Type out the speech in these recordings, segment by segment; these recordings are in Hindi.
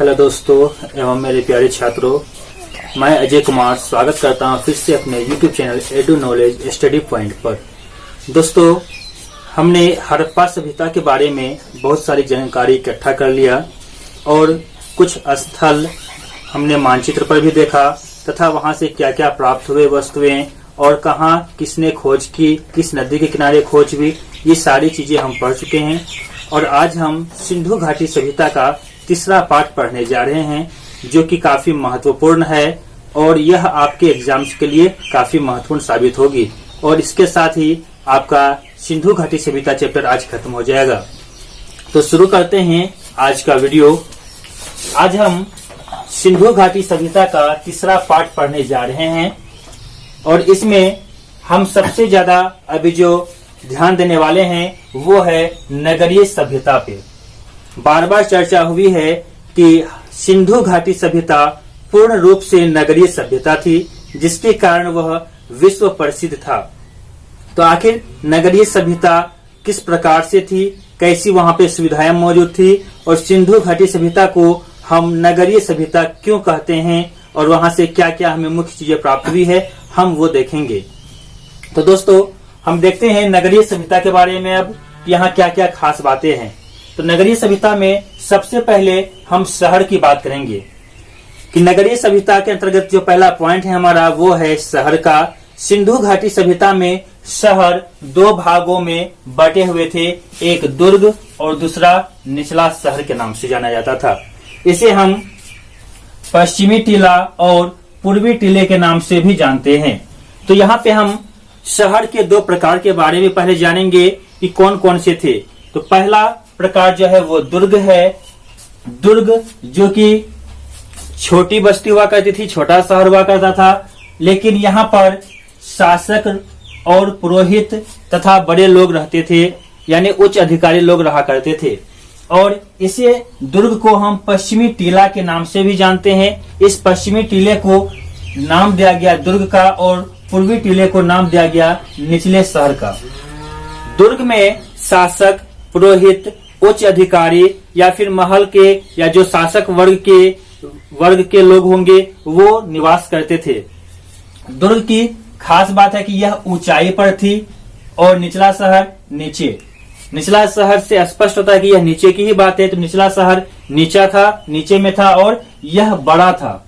हेलो दोस्तों एवं मेरे प्यारे छात्रों, मैं अजय कुमार स्वागत करता हूं फिर से अपने YouTube channel edu knowledge study point पर। दोस्तों, हमने हड़प्पा सभ्यता के बारे में बहुत सारी जानकारी इकट्ठा कर लिया और कुछ स्थल हमने मानचित्र पर भी देखा तथा वहां से क्या क्या प्राप्त हुए वस्तुएं और कहां किसने खोज की, किस नदी के किनारे खोज हुई, ये सारी चीजें हम पढ़ चुके हैं। और आज हम सिंधु घाटी सभ्यता का तीसरा पाठ पढ़ने जा रहे हैं जो कि काफी महत्वपूर्ण है और यह आपके एग्जाम्स के लिए काफी महत्वपूर्ण साबित होगी। और इसके साथ ही आपका सिंधु घाटी सभ्यता चैप्टर आज खत्म हो जाएगा। तो शुरू करते हैं आज का वीडियो। आज हम सिंधु घाटी सभ्यता का तीसरा पाठ पढ़ने जा रहे हैं और इसमें हम सबसे ज्यादा अभी जो ध्यान देने वाले हैं वो है नगरीय सभ्यता पे। बार बार चर्चा हुई है कि सिंधु घाटी सभ्यता पूर्ण रूप से नगरीय सभ्यता थी जिसके कारण वह विश्व प्रसिद्ध था। तो आखिर नगरीय सभ्यता किस प्रकार से थी, कैसी वहां पे सुविधाएं मौजूद थी और सिंधु घाटी सभ्यता को हम नगरीय सभ्यता क्यों कहते हैं और वहां से क्या क्या हमें मुख्य चीजें प्राप्त हुई है, हम वो देखेंगे। तो दोस्तों, हम देखते हैं नगरीय सभ्यता के बारे में अब यहाँ क्या क्या खास बातें हैं। तो नगरीय सभ्यता में सबसे पहले हम शहर की बात करेंगे कि नगरीय सभ्यता के अंतर्गत जो पहला पॉइंट है हमारा वो है शहर का। सिंधु घाटी सभ्यता में शहर दो भागों में बटे हुए थे, एक दुर्ग और दूसरा निचला शहर के नाम से जाना जाता था। इसे हम पश्चिमी टीला और पूर्वी टीले के नाम से भी जानते हैं। तो यहाँ पे हम शहर के दो प्रकार के बारे में पहले जानेंगे कि कौन कौन से थे। तो पहला प्रकार जो है वो दुर्ग है। दुर्ग जो कि छोटी बस्ती हुआ करती थी, छोटा शहर हुआ करता था, लेकिन यहाँ पर शासक और पुरोहित तथा बड़े लोग रहते थे, यानी उच्च अधिकारी लोग रहा करते थे। और इसे दुर्ग को हम पश्चिमी टीला के नाम से भी जानते हैं। इस पश्चिमी टीले को नाम दिया गया दुर्ग का और पूर्वी टीले को नाम दिया गया निचले शहर का। दुर्ग में शासक, पुरोहित, उच्च अधिकारी या फिर महल के या जो शासक वर्ग के लोग होंगे वो निवास करते थे। दुर्ग की खास बात है कि यह ऊंचाई पर थी और निचला शहर नीचे। निचला शहर से स्पष्ट होता है कि यह नीचे की ही बात है। तो निचला शहर नीचा था, नीचे में था और यह बड़ा था,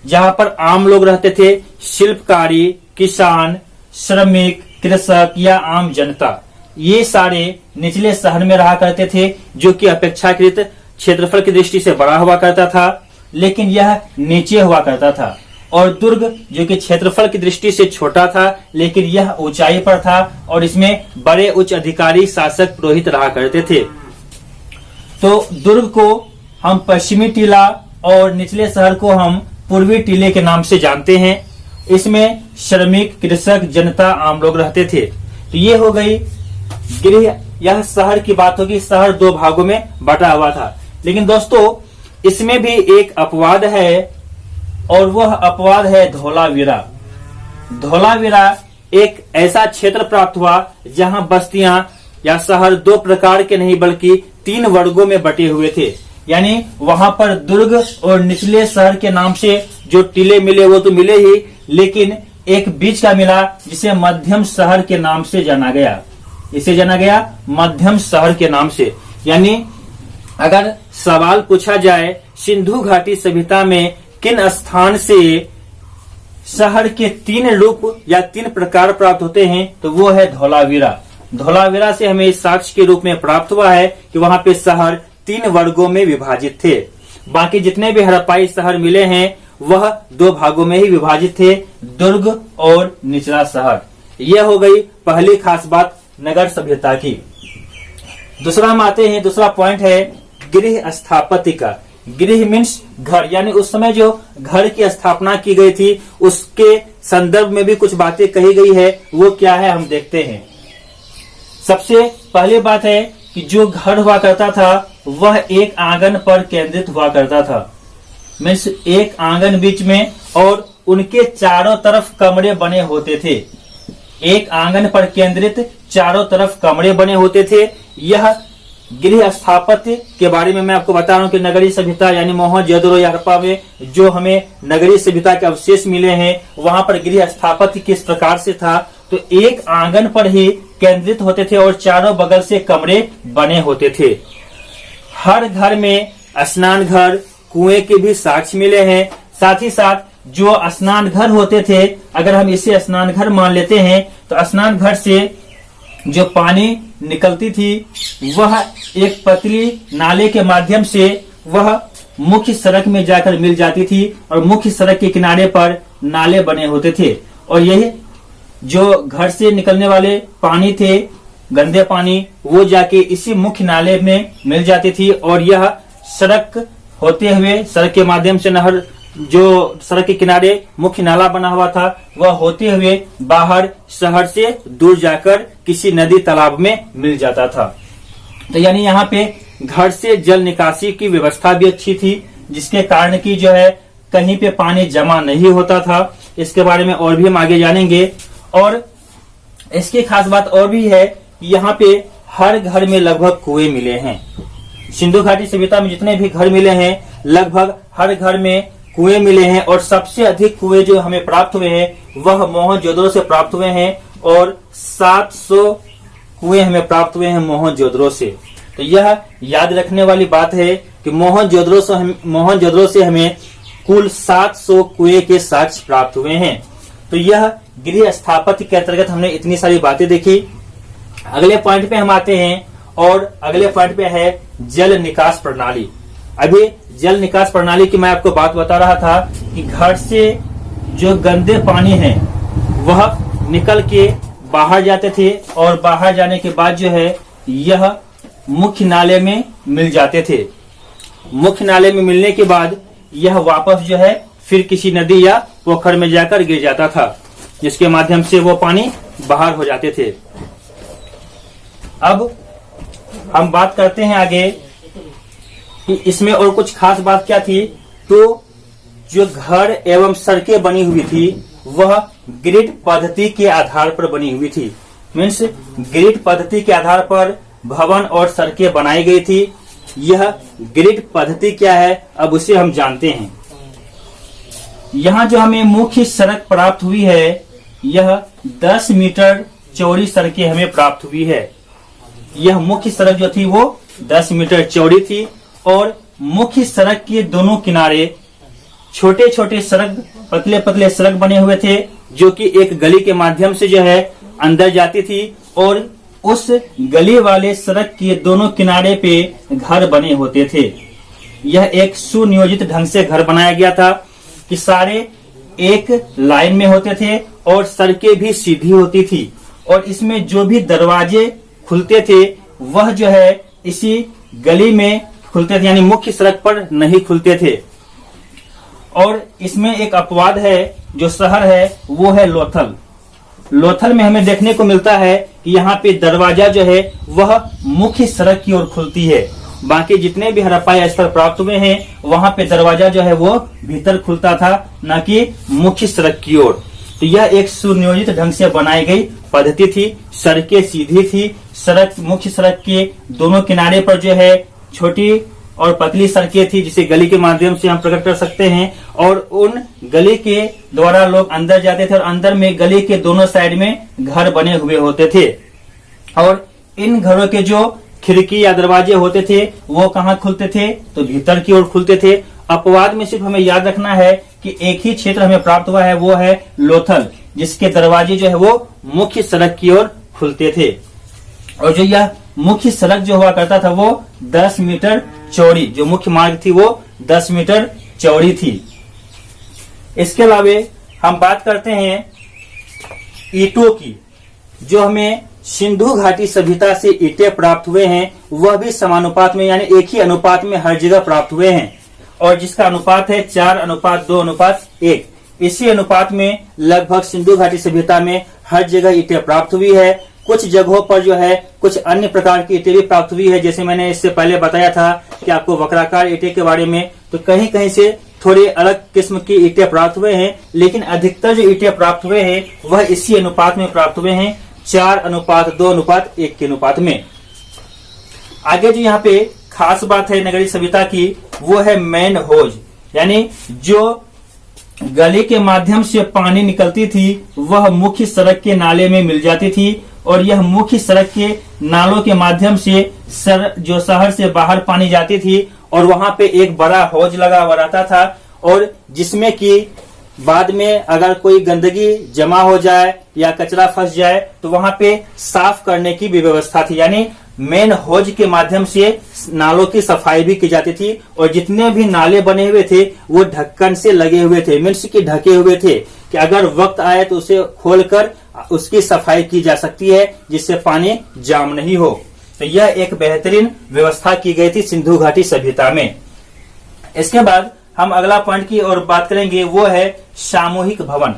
जहां पर आम लोग रहते थे, शिल्पकारी, किसान, श्रमिक, कृषक या आम जनता, ये सारे निचले शहर में रहा करते थे, जो कि अपेक्षाकृत क्षेत्रफल की दृष्टि से बड़ा हुआ करता था, लेकिन यह नीचे हुआ करता था। और दुर्ग जो कि क्षेत्रफल की दृष्टि से छोटा था, लेकिन यह ऊंचाई पर था और इसमें बड़े उच्च अधिकारी, शासक, पुरोहित रहा करते थे। तो दुर्ग को हम पश्चिमी टीला और निचले शहर को हम पूर्वी टीले के नाम से जानते हैं। इसमें श्रमिक, कृषक, जनता, आम लोग रहते थे। तो ये हो गई गृह, यह शहर की बात होगी। शहर दो भागों में बटा हुआ था। लेकिन दोस्तों, इसमें भी एक अपवाद है और वह अपवाद है धोलावीरा। धोलावीरा एक ऐसा क्षेत्र प्राप्त हुआ जहां बस्तियां या शहर दो प्रकार के नहीं बल्कि तीन वर्गों में बटे हुए थे। यानी वहां पर दुर्ग और निचले शहर के नाम से जो टीले मिले वो तो मिले ही, लेकिन एक बीच का मिला जिसे मध्यम शहर के नाम से जाना गया। इसे जाना गया मध्यम शहर के नाम से। यानी अगर सवाल पूछा जाए सिंधु घाटी सभ्यता में किन स्थान से शहर के तीन रूप या तीन प्रकार प्राप्त होते हैं, तो वो है धोलावीरा। धोलावीरा से हमें इस साक्ष्य के रूप में प्राप्त हुआ है कि वहां पे शहर तीन वर्गों में विभाजित थे। बाकी जितने भी हड़प्पाई शहर मिले हैं वह दो भागों में ही विभाजित थे, दुर्ग और निचला शहर। यह हो गई पहली खास बात नगर सभ्यता की। दूसरा हम आते हैं, दूसरा पॉइंट है गृह स्थापत्य का। गृह मीन्स घर, यानी उस समय जो घर की स्थापना की गई थी उसके संदर्भ में भी कुछ बातें कही गई है। वो क्या है हम देखते हैं। सबसे पहली बात है कि जो घर हुआ करता था वह एक आंगन पर केंद्रित हुआ करता था। मीन्स एक आंगन बीच में और उनके चारों तरफ कमरे बने होते थे। एक आंगन पर केंद्रित चारों तरफ कमरे बने होते थे। यह गृह स्थापत्य के बारे में मैं आपको बता रहा हूँ कि नगरीय सभ्यता यानी मोहनजोदड़ो या हड़प्पा में जो हमें नगरीय सभ्यता के अवशेष मिले हैं, वहां पर गृह स्थापत्य किस प्रकार से था। तो एक आंगन पर ही केंद्रित होते थे और चारों बगल से कमरे बने होते थे। हर घर में स्नान घर, कुएं के भी साक्ष्य मिले हैं। साथ ही साथ जो स्नान घर होते थे, अगर हम इसे स्नान घर मान लेते हैं, तो स्नान घर से जो पानी निकलती थी वह एक पतली नाले के माध्यम से वह मुख्य सड़क में जाकर मिल जाती थी और मुख्य सड़क के किनारे पर नाले बने होते थे। और यही जो घर से निकलने वाले पानी थे, गंदे पानी, वो जाके इसी मुख्य नाले में मिल जाती थी और यह सड़क होते हुए, सड़क के माध्यम से नहर जो सड़क के किनारे मुख्य नाला बना हुआ था, वह होते हुए बाहर शहर से दूर जाकर किसी नदी तालाब में मिल जाता था। तो यानी यहाँ पे घर से जल निकासी की व्यवस्था भी अच्छी थी, जिसके कारण की जो है कहीं पे पानी जमा नहीं होता था। इसके बारे में और भी हम आगे जानेंगे। और इसकी खास बात और भी है, यहाँ पे हर घर में लगभग कुएं मिले हैं। सिंधु घाटी सभ्यता में जितने भी घर मिले हैं, लगभग हर घर में कुएं मिले हैं। और सबसे अधिक कुएं जो हमें प्राप्त हुए हैं वह मोहनजोदड़ो से प्राप्त हुए हैं और 700 कुएं हमें प्राप्त हुए हैं मोहनजोदड़ो से। तो यह याद रखने वाली बात है कि मोहनजोदड़ो से हमें कुल 700 कुएं के साक्ष्य प्राप्त हुए हैं। तो यह गृह स्थापत्य के अंतर्गत हमने इतनी सारी बातें देखी। अगले पॉइंट पे हम आते हैं और अगले पॉइंट पे है जल निकास प्रणाली। अभी जल निकास प्रणाली की मैं आपको बात बता रहा था कि घर से जो गंदे पानी है वह निकल के बाहर जाते थे और बाहर जाने के बाद जो है यह मुख्य नाले में मिल जाते थे। मुख्य नाले में मिलने के बाद यह वापस जो है फिर किसी नदी या पोखर में जाकर गिर जाता था, जिसके माध्यम से वो पानी बाहर हो जाते थे। अब हम बात करते हैं आगे कि इसमें और कुछ खास बात क्या थी। तो जो घर एवं सड़कें बनी हुई थी वह ग्रिड पद्धति के आधार पर बनी हुई थी। मीन्स ग्रिड पद्धति के आधार पर भवन और सड़कें बनाई गई थी। यह ग्रिड पद्धति क्या है, अब उसे हम जानते हैं। यहाँ जो हमें मुख्य सड़क प्राप्त हुई है, यह 10 मीटर चौड़ी सड़कें हमें प्राप्त हुई है। यह मुख्य सड़क जो थी वो 10 मीटर चौड़ी थी और मुख्य सड़क के दोनों किनारे छोटे छोटे सड़क, पतले पतले सड़क बने हुए थे, जो कि एक गली के माध्यम से जो है अंदर जाती थी और उस गली वाले सड़क के दोनों किनारे पे घर बने होते थे। यह एक सुनियोजित ढंग से घर बनाया गया था कि सारे एक लाइन में होते थे और सड़कें भी सीधी होती थी और इसमें जो भी दरवाजे खुलते थे वह जो है इसी गली में खुलते थे, यानी मुख्य सड़क पर नहीं खुलते थे। और इसमें एक अपवाद है, जो शहर है वो है लोथल। लोथल में हमें देखने को मिलता है कि यहाँ पे दरवाजा जो है वह मुख्य सड़क की ओर खुलती है। बाकी जितने भी हड़प्पा स्थल प्राप्त हुए हैं वहां पे दरवाजा जो है वो भीतर खुलता था, न कि मुख्य सड़क की ओर। तो यह एक सुनियोजित ढंग से बनाई गई पद्धति थी। सड़कें सीधी थी, सड़क मुख्य सड़क के दोनों किनारे पर जो है छोटी और पतली सड़कें थी, जिसे गली के माध्यम से हम प्रकट कर सकते हैं। और उन गली के द्वारा लोग अंदर जाते थे और अंदर में गली के दोनों साइड में घर बने हुए होते थे। और इन घरों के जो खिड़की या दरवाजे होते थे वो कहाँ खुलते थे, तो भीतर की ओर खुलते थे। अपवाद में सिर्फ हमें याद रखना है कि एक ही क्षेत्र हमें प्राप्त हुआ है, वो है लोथल, जिसके दरवाजे जो है वो मुख्य सड़क की ओर खुलते थे। और जो यह मुख्य सड़क जो हुआ करता था वो 10 मीटर चौड़ी, जो मुख्य मार्ग थी वो 10 मीटर चौड़ी थी। इसके अलावा हम बात करते हैं ईंटों की। जो हमें सिंधु घाटी सभ्यता से ईंटें प्राप्त हुए हैं वह भी समानुपात में, यानी एक ही अनुपात में हर जगह प्राप्त हुए हैं, और जिसका अनुपात है 4:2:1। इसी अनुपात में लगभग सिंधु घाटी सभ्यता में हर जगह ईंटें प्राप्त हुई है। कुछ जगहों पर जो है कुछ अन्य प्रकार की ईंटें भी प्राप्त हुई है, जैसे मैंने इससे पहले बताया था कि आपको वक्राकार ईंटें के बारे में। तो कहीं कहीं से थोड़े अलग किस्म की ईंटें प्राप्त हुए हैं, लेकिन अधिकतर जो ईंटें प्राप्त हुए हैं वह इसी अनुपात में प्राप्त हुए हैं, 4:2:1 के अनुपात में। आगे जो यहाँ पे खास बात है नगरीय सभ्यता की, वो है मेन होज, यानी जो गली के माध्यम से पानी निकलती थी वह मुख्य सड़क के नाले में मिल जाती थी, और यह मुख्य सड़क के नालों के माध्यम से जो शहर से बाहर पानी जाती थी, और वहां पे एक बड़ा हौज लगा हुआ रहता था, और जिसमें कि बाद में अगर कोई गंदगी जमा हो जाए या कचरा फंस जाए तो वहां पे साफ करने की भी व्यवस्था थी। यानी मेन हौज के माध्यम से नालों की सफाई भी की जाती थी, और जितने भी नाले बने हुए थे वो ढक्कन से लगे हुए थे, मीन्स की ढके हुए थे कि अगर वक्त आए तो उसे खोलकर उसकी सफाई की जा सकती है जिससे पानी जाम नहीं हो। तो यह एक बेहतरीन व्यवस्था की गई थी सिंधु घाटी सभ्यता में। इसके बाद हम अगला पॉइंट की ओर बात करेंगे, वो है सामूहिक भवन।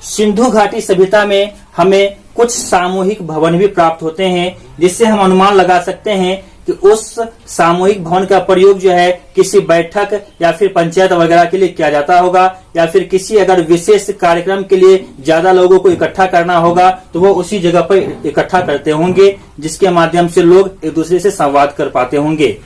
सिंधु घाटी सभ्यता में हमें कुछ सामूहिक भवन भी प्राप्त होते हैं, जिससे हम अनुमान लगा सकते हैं कि उस सामूहिक भवन का प्रयोग जो है किसी बैठक या फिर पंचायत वगैरह के लिए किया जाता होगा, या फिर किसी अगर विशेष कार्यक्रम के लिए ज्यादा लोगों को इकट्ठा करना होगा तो वो उसी जगह पर इकट्ठा करते होंगे, जिसके माध्यम से लोग एक दूसरे से संवाद कर पाते होंगे।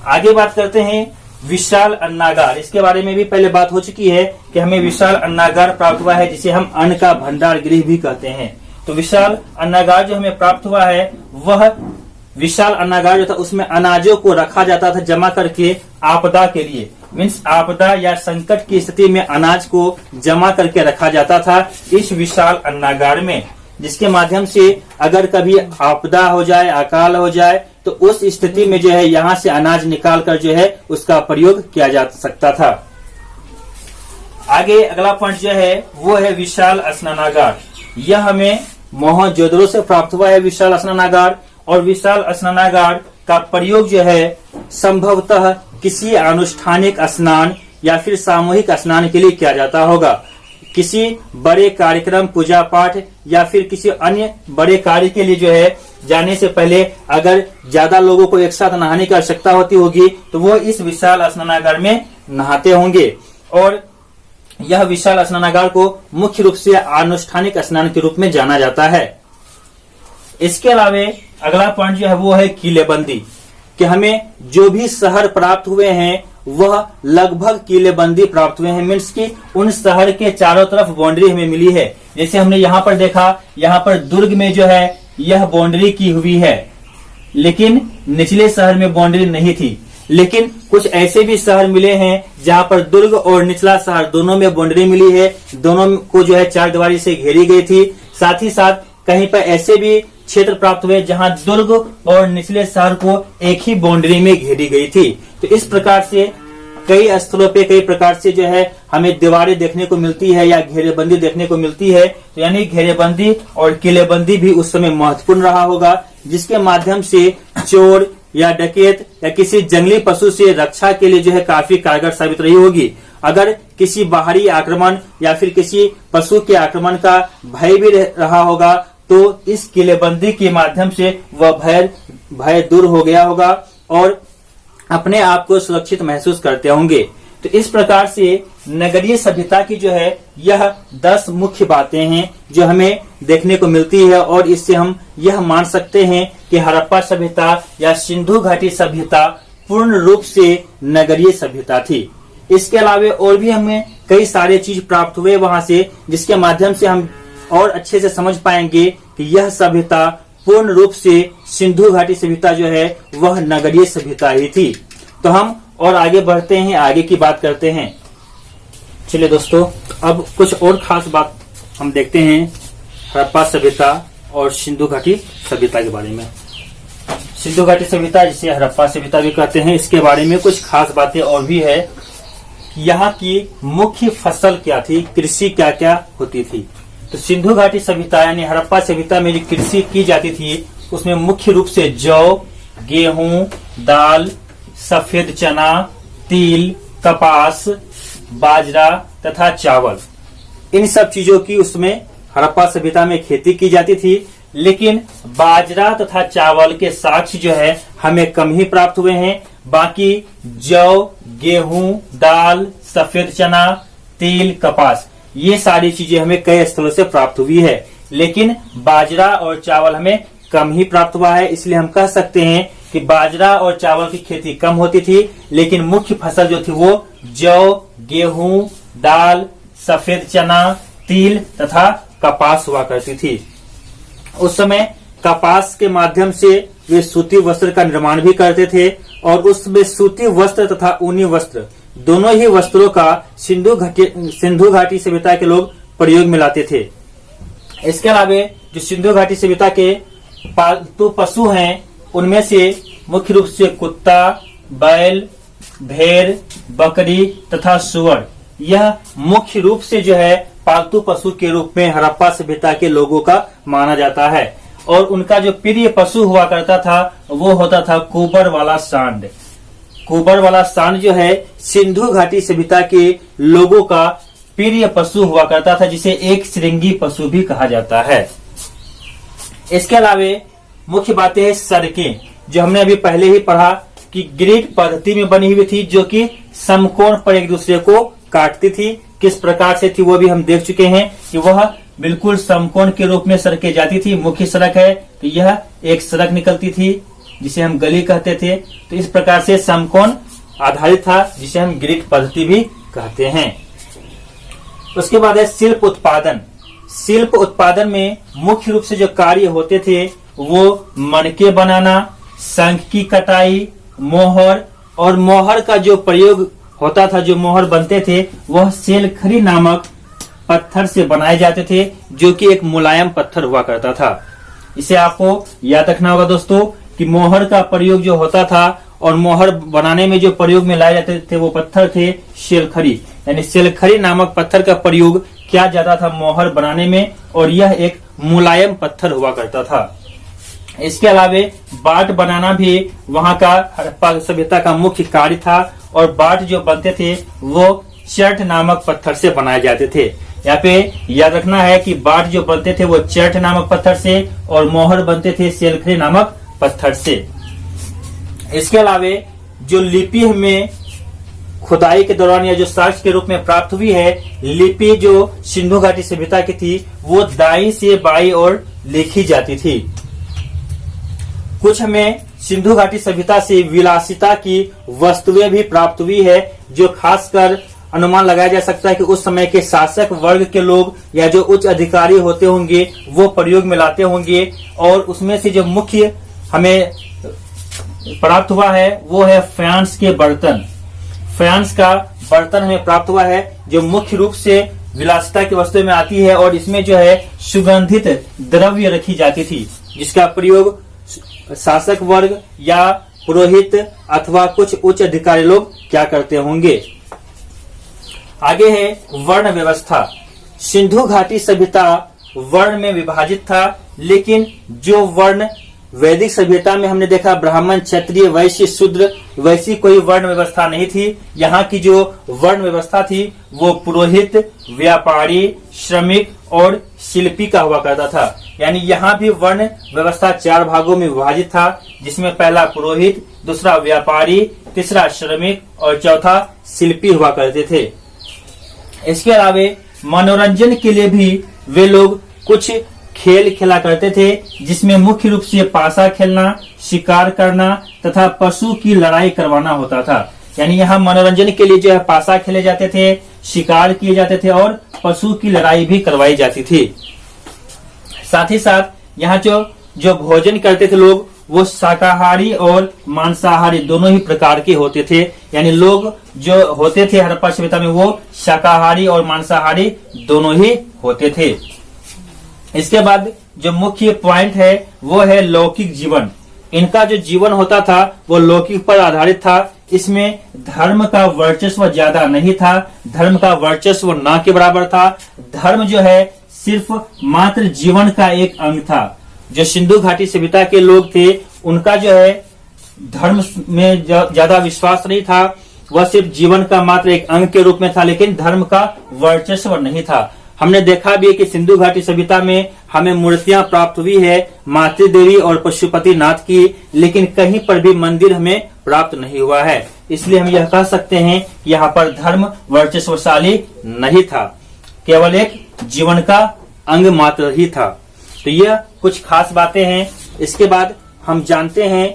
आगे बात करते हैं विशाल अन्नागार। इसके बारे में भी पहले बात हो चुकी है कि हमें विशाल अन्नागार प्राप्त हुआ है, जिसे हम अन्न का भंडार गृह भी कहते हैं। तो विशाल अन्नागार जो हमें प्राप्त हुआ है, वह विशाल अन्नागार जो था उसमें अनाजों को रखा जाता था जमा करके आपदा के लिए, मीन्स आपदा या संकट की स्थिति में अनाज को जमा करके रखा जाता था इस विशाल अन्नागार में, जिसके माध्यम से अगर कभी आपदा हो जाए, अकाल हो जाए, तो उस स्थिति में जो है यहाँ से अनाज निकाल कर जो है उसका प्रयोग किया जा सकता था। आगे अगला पॉइंट जो है वो है विशाल स्नानागार। यह हमें मोहनजोदड़ो से प्राप्त हुआ है विशाल स्नानागार, और विशाल स्नानागार का प्रयोग जो है संभवतः किसी अनुष्ठानिक स्नान या फिर सामूहिक स्नान के लिए किया जाता होगा। किसी बड़े कार्यक्रम, पूजा पाठ या फिर किसी अन्य बड़े कार्य के लिए जो है जाने से पहले अगर ज्यादा लोगों को एक साथ नहाने की आवश्यकता होती होगी तो वो इस विशाल स्नानागार में नहाते होंगे, और यह विशाल स्नानागार को मुख्य रूप से अनुष्ठानिक स्नान के रूप में जाना जाता है। इसके अलावा अगला पॉइंट जो है वो है किलेबंदी, कि हमें जो भी शहर प्राप्त हुए हैं वह लगभग किलेबंदी प्राप्त हुए हैं, मीन्स की उन शहर के चारों तरफ बाउंड्री हमें मिली है। जैसे हमने यहाँ पर देखा, यहाँ पर दुर्ग में जो है यह बाउंड्री की हुई है, लेकिन निचले शहर में बाउंड्री नहीं थी। लेकिन कुछ ऐसे भी शहर मिले हैं जहाँ पर दुर्ग और निचला शहर दोनों में बाउंड्री मिली है, दोनों को जो है चारदीवारी से घेरी गई थी। साथ ही साथ कहीं पर ऐसे भी क्षेत्र प्राप्त हुए जहां दुर्ग और निचले शहर को एक ही बाउंड्री में घेरी गई थी। तो इस प्रकार से कई स्थलों पे कई प्रकार से जो है हमें दीवारें देखने को मिलती है या घेरेबंदी देखने को मिलती है। तो यानी घेरेबंदी और किलेबंदी भी उस समय महत्वपूर्ण रहा होगा, जिसके माध्यम से चोर या डकैत या किसी जंगली पशु से रक्षा के लिए जो है काफी कारगर साबित रही होगी। अगर किसी बाहरी आक्रमण या फिर किसी पशु के आक्रमण का भय भी रहा होगा तो इस किलेबंदी के माध्यम से वह भय दूर हो गया होगा और अपने आप को सुरक्षित महसूस करते होंगे। तो इस प्रकार से नगरीय सभ्यता की जो है यह 10 मुख्य बातें हैं जो हमें देखने को मिलती है, और इससे हम यह मान सकते हैं कि हड़प्पा सभ्यता या सिंधु घाटी सभ्यता पूर्ण रूप से नगरीय सभ्यता थी। इसके अलावा और भी हमें कई सारे चीज प्राप्त हुए वहां से, जिसके माध्यम से हम और अच्छे से समझ पाएंगे कि यह सभ्यता पूर्ण रूप से सिंधु घाटी सभ्यता जो है वह नगरीय सभ्यता ही थी। तो हम और आगे बढ़ते हैं, आगे की बात करते हैं। चलिए दोस्तों, अब कुछ और खास बात हम देखते हैं हड़प्पा सभ्यता और सिंधु घाटी सभ्यता के बारे में। सिंधु घाटी सभ्यता जिसे हड़प्पा सभ्यता भी कहते हैं, इसके बारे में कुछ खास बातें और भी है। यहाँ की मुख्य फसल क्या थी, कृषि क्या क्या होती थी। तो सिंधु घाटी सभ्यता यानी हड़प्पा सभ्यता में जो कृषि की जाती थी उसमें मुख्य रूप से जौ, गेहूं, दाल, सफेद चना, तिल, कपास, बाजरा तथा चावल, इन सब चीजों की उसमें हड़प्पा सभ्यता में खेती की जाती थी। लेकिन बाजरा तथा चावल के साक्ष्य जो है हमें कम ही प्राप्त हुए हैं। बाकी जौ, गेहूं, दाल, सफेद चना, तिल, कपास, ये सारी चीजें हमें कई स्थलों से प्राप्त हुई है, लेकिन बाजरा और चावल हमें कम ही प्राप्त हुआ है। इसलिए हम कह सकते हैं कि बाजरा और चावल की खेती कम होती थी, लेकिन मुख्य फसल जो थी वो जौ, गेहूं, दाल, सफेद चना, तिल तथा कपास हुआ करती थी। उस समय कपास के माध्यम से वे सूती वस्त्र का निर्माण भी करते थे और उसमें सूती वस्त्र तथा ऊनी वस्त्र दोनों ही वस्त्रों का सिंधु घाटी सभ्यता के लोग प्रयोग में लाते थे। इसके अलावा जो सिंधु घाटी सभ्यता के पालतू पशु हैं, उनमें से मुख्य रूप से कुत्ता, बैल, भेड़, बकरी तथा सुअर, यह मुख्य रूप से जो है पालतू पशु के रूप में हड़प्पा सभ्यता के लोगों का माना जाता है। और उनका जो प्रिय पशु हुआ करता था वो होता था कुबर वाला सांड। कुबर वाला सांड जो है सिंधु घाटी सभ्यता के लोगों का प्रिय पशु हुआ करता था, जिसे एक श्रृंगी पशु भी कहा जाता है। इसके अलावा मुख्य बातें हैं सड़कें, जो हमने अभी पहले ही पढ़ा कि ग्रिड पद्धति में बनी हुई थी, जो कि समकोण पर एक दूसरे को काटती थी। किस प्रकार से थी वो भी हम देख चुके हैं कि वह बिल्कुल समकोण के रूप में सड़कें जाती थी। मुख्य सड़क है तो यह एक सड़क निकलती थी जिसे हम गली कहते थे। तो इस प्रकार से समकोण आधारित था, जिसे हम ग्रिड पद्धति भी कहते हैं। उसके बाद है शिल्प उत्पादन। शिल्प उत्पादन में मुख्य रूप से जो कार्य होते थे वो मणके बनाना, शंख की कटाई, मोहर, और मोहर का जो प्रयोग होता था, जो मोहर बनते थे वह सेलखरी नामक पत्थर से बनाए जाते थे, जो कि एक मुलायम पत्थर हुआ करता था। इसे आपको याद रखना होगा दोस्तों कि मोहर का प्रयोग जो होता था और मोहर बनाने में जो प्रयोग में लाए जाते थे वो पत्थर थे सेलखरी, यानी सेलखरी नामक पत्थर का प्रयोग किया जाता था मोहर बनाने में, और यह एक मुलायम पत्थर हुआ करता था। इसके अलावा बाट बनाना भी वहां का हड़प्पा सभ्यता का मुख्य कार्य था, और बाट जो बनते थे वो चट नामक पत्थर से बनाए जाते थे। यहाँ पे याद रखना है कि बाट जो बनते थे वो चट नामक पत्थर से, और मोहर बनते थे सेलखरी नामक पत्थर से। इसके अलावा जो लिपि में खुदाई के दौरान या जो साक्ष्य के रूप में प्राप्त हुई है, लिपि जो सिंधु घाटी सभ्यता की थी वो दाई से बाई ओर लिखी जाती थी। कुछ हमें सिंधु घाटी सभ्यता से विलासिता की वस्तुएं भी प्राप्त हुई है, जो खासकर अनुमान लगाया जा सकता है कि उस समय के शासक वर्ग के लोग या जो उच्च अधिकारी होते होंगे वो प्रयोग में लाते होंगे। और उसमें से जो मुख्य हमें प्राप्त हुआ है वो है फ्रांस के बर्तन। फ्रांस का बर्तन हमें प्राप्त हुआ है, जो मुख्य रूप से विलासिता की वस्तुओं में आती है, और इसमें जो है सुगंधित द्रव्य रखी जाती थी, जिसका प्रयोग शासक वर्ग या पुरोहित अथवा कुछ उच्च अधिकारी लोग क्या करते होंगे। आगे है वर्ण व्यवस्था। सिंधु घाटी सभ्यता वर्ण में विभाजित था, लेकिन जो वर्ण वैदिक सभ्यता में हमने देखा ब्राह्मण, क्षत्रिय, वैश्य, शूद्र, वैसी कोई वर्ण व्यवस्था नहीं थी। यहाँ की जो वर्ण व्यवस्था थी वो पुरोहित, व्यापारी, श्रमिक और शिल्पी का हुआ करता था। यानी यहाँ भी वर्ण व्यवस्था 4 भागों में विभाजित था, जिसमें पहला पुरोहित, दूसरा व्यापारी, तीसरा श्रमिक और चौथा शिल्पी हुआ करते थे। इसके अलावा मनोरंजन के लिए भी वे लोग कुछ खेल खेला करते थे, जिसमें मुख्य रूप से पासा खेलना, शिकार करना तथा पशु की लड़ाई करवाना होता था। यानी यहाँ मनोरंजन के लिए जो है पासा खेले जाते थे, शिकार किए जाते थे और पशु की लड़ाई भी करवाई जाती थी। साथ ही साथ यहाँ जो भोजन करते थे लोग वो शाकाहारी और मांसाहारी दोनों ही प्रकार के होते थे। यानी लोग जो होते थे हड़प्पा सभ्यता में वो शाकाहारी और मांसाहारी दोनों ही होते थे। इसके बाद जो मुख्य पॉइंट है वो है लौकिक जीवन। इनका जो जीवन होता था वो लौकिक पर आधारित था। इसमें धर्म का वर्चस्व ज्यादा नहीं था, धर्म का वर्चस्व ना के बराबर था। धर्म जो है सिर्फ मात्र जीवन का एक अंग था। जो सिंधु घाटी सभ्यता के लोग थे उनका जो है धर्म में ज्यादा विश्वास नहीं था, वह सिर्फ जीवन का मात्र एक अंग के रूप में था, लेकिन धर्म का वर्चस्व नहीं था। हमने देखा भी है कि सिंधु घाटी सभ्यता में हमें मूर्तियां प्राप्त हुई है मातृ देवी और पशुपति नाथ की, लेकिन कहीं पर भी मंदिर हमें प्राप्त नहीं हुआ है। इसलिए हम यह कह सकते हैं यहाँ पर धर्म वर्चस्वशाली नहीं था, केवल एक जीवन का अंग मात्र ही था। तो यह कुछ खास बातें हैं। इसके बाद हम जानते हैं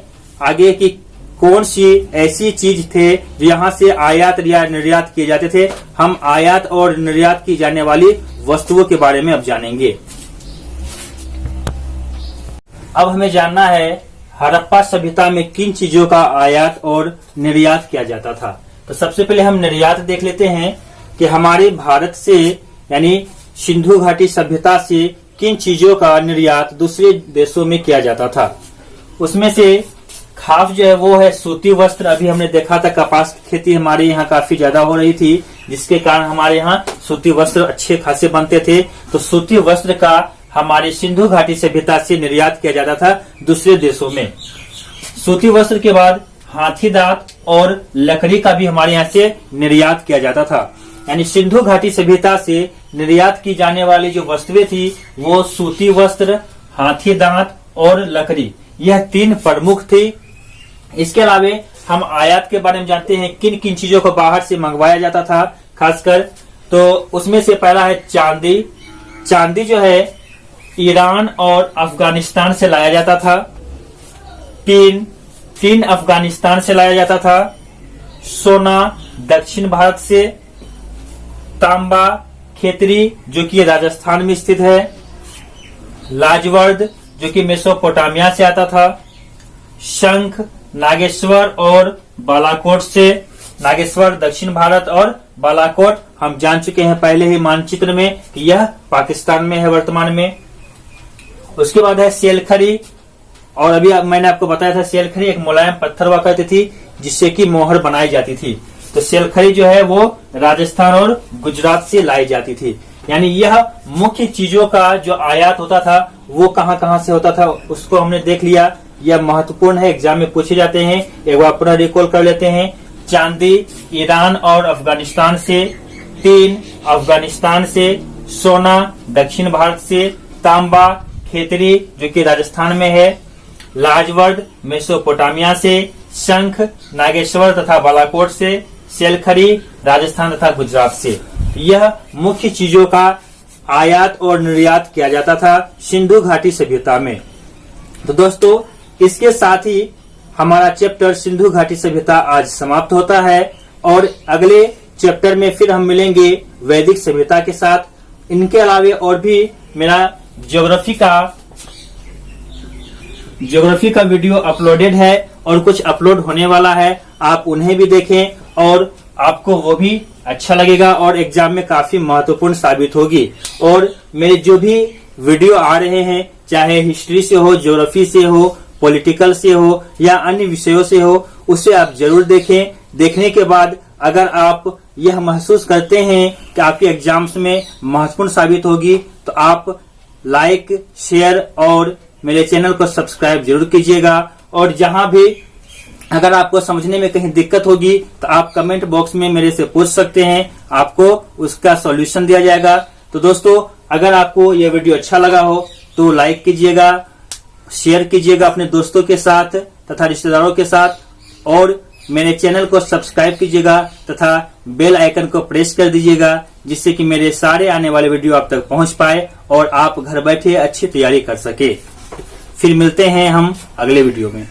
आगे कि कौन सी ऐसी चीज थे जो यहाँ से आयात या निर्यात किए जाते थे। हम आयात और निर्यात की जाने वाली वस्तुओं के बारे में अब जानेंगे। अब हमें जानना है हड़प्पा सभ्यता में किन चीजों का आयात और निर्यात किया जाता था। तो सबसे पहले हम निर्यात देख लेते हैं कि हमारे भारत से यानी सिंधु घाटी सभ्यता से किन चीजों का निर्यात दूसरे देशों में किया जाता था। उसमें से खास जो है वो है सूती वस्त्र। अभी हमने देखा था कपास की खेती हमारे यहाँ काफी ज्यादा हो रही थी, जिसके कारण हमारे यहाँ सूती वस्त्र अच्छे खासे बनते थे। तो सूती वस्त्र का हमारे सिंधु घाटी सभ्यता से निर्यात किया जाता था दूसरे देशों में। सूती वस्त्र के बाद हाथी दांत और लकड़ी का भी हमारे यहाँ से निर्यात किया जाता था। यानी सिंधु घाटी सभ्यता से निर्यात की जाने वाली जो वस्तुएं थी वो सूती वस्त्र, हाथी दांत और लकड़ी, यह तीन प्रमुख थी। इसके अलावा हम आयात के बारे में जानते हैं किन किन चीजों को बाहर से मंगवाया जाता था खासकर। तो उसमें से पहला है चांदी। चांदी जो है ईरान और अफगानिस्तान से लाया जाता था। टीन अफगानिस्तान से लाया जाता था। सोना दक्षिण भारत से। तांबा खेतरी जो कि राजस्थान में स्थित है। लाजवर्द जो कि मेसोपोटामिया से आता था। शंख नागेश्वर और बालाकोट से। नागेश्वर दक्षिण भारत और बालाकोट हम जान चुके हैं पहले ही मानचित्र में कि यह पाकिस्तान में है वर्तमान में। उसके बाद है सेलखरी, और अभी मैंने आपको बताया था सेलखरी एक मुलायम पत्थर हुआ करती थी जिससे कि मोहर बनाई जाती थी। तो सेलखरी जो है वो राजस्थान और गुजरात से लाई जाती थी। यानी यह मुख्य चीजों का जो आयात होता था वो कहां से होता था उसको हमने देख लिया। यह महत्वपूर्ण है, एग्जाम में पूछे जाते हैं। एक बार पुनः रिकॉल कर लेते हैं। चांदी ईरान और अफगानिस्तान से। टीन अफगानिस्तान से। सोना दक्षिण भारत से। तांबा खेतरी जो कि राजस्थान में है। लाजवर्द मेसोपोटामिया से। शंख नागेश्वर तथा बालाकोट से। सेलखरी राजस्थान तथा गुजरात से। यह मुख्य चीजों का आयात और निर्यात किया जाता था सिंधु घाटी सभ्यता में। तो दोस्तों इसके साथ ही हमारा चैप्टर सिंधु घाटी सभ्यता आज समाप्त होता है, और अगले चैप्टर में फिर हम मिलेंगे वैदिक सभ्यता के साथ। इनके अलावा और भी मेरा ज्योग्राफी का वीडियो अपलोडेड है और कुछ अपलोड होने वाला है, आप उन्हें भी देखें और आपको वो भी अच्छा लगेगा और एग्जाम में काफी महत्वपूर्ण साबित होगी। और मेरे जो भी वीडियो आ रहे हैं चाहे हिस्ट्री से हो, ज्योग्राफी से हो, पॉलिटिकल से हो या अन्य विषयों से हो, उसे आप जरूर देखें। देखने के बाद अगर आप यह महसूस करते हैं कि आपके एग्जाम्स में महत्वपूर्ण साबित होगी तो आप लाइक शेयर और मेरे चैनल को सब्सक्राइब जरूर कीजिएगा। और जहां भी अगर आपको समझने में कहीं दिक्कत होगी तो आप कमेंट बॉक्स में मेरे से पूछ सकते हैं, आपको उसका सॉल्यूशन दिया जाएगा। तो दोस्तों अगर आपको यह वीडियो अच्छा लगा हो तो लाइक कीजिएगा, शेयर कीजिएगा अपने दोस्तों के साथ तथा रिश्तेदारों के साथ, और मेरे चैनल को सब्सक्राइब कीजिएगा तथा बेल आइकन को प्रेस कर दीजिएगा, जिससे कि मेरे सारे आने वाले वीडियो आप तक पहुंच पाए और आप घर बैठे अच्छी तैयारी कर सके। फिर मिलते हैं हम अगले वीडियो में।